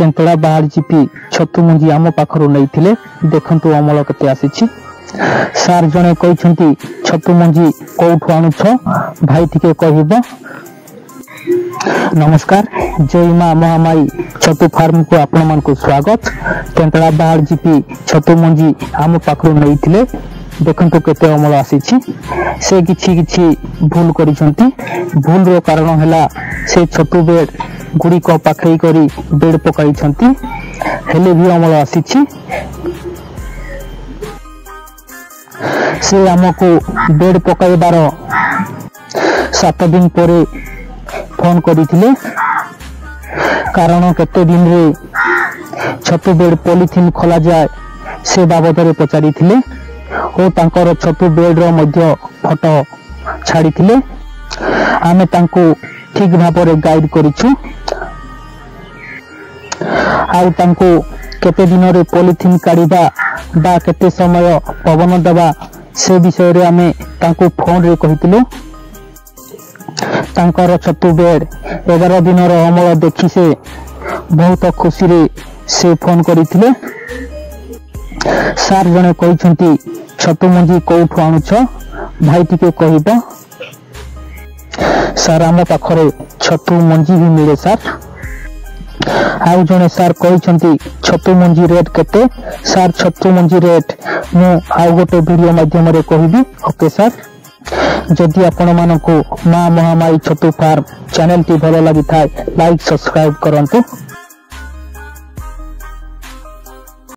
तेंतड़ा बाहर जीपी छतु मंजी आम पाखर नहीं देखु अमल केते आसी। सार जने कहते छतु मंजी कौठु आणुछ भाई टिके कहब। नमस्कार, जय मां महामाई छतु फार्म को आपण मान को स्वागत। तेंतड़ा बाहर जीपी छतु मंजी आम पाखर नहीं देखु केते अमल आसी। से किछि भूल करिसंती। भूल रो कारण हैला से छतु बेड गुड़िक पाखई करी बेड पकाइछंती हेले भी अमल आसी। से आमको बेड पकाइबार 7 दिन पर फोन करथिले। कारण केते दिन रे छतु बेड पॉलिथिन खोला जाए से बाबद रे पचारिथिले और तांकर छतु बेड रो मध्य फोटो छाड़िथिले। आमे तांको ठीक भाव रे गाइड करिछु। आउ तांको केते दिन रे पॉलिथिन काढिबा बा केते समय पवन दबा से विषय रे आमे तांको फोन रे कहितलु। तांकर छतु बेड 11 दिन रो अमल देखि से बहुत खुशी रे से फोन करिथिले। सार जने कहछंती छतु मंजी कौठु आणुछ भाई टिके कहब। सार आम पाखरे छतु मंजी भी मिले सार। आउ जने सार कहछंती छतु मंजी रेट केते। सार छतु मंजी रेट मु आउ गोटे वीडियो माध्यम रे कहबी। ओके सार, जदि आपण मानको मां महामाई छतु फार्म चैनल टी भलो लागि थाए लाइक सब्सक्राइब करंतु।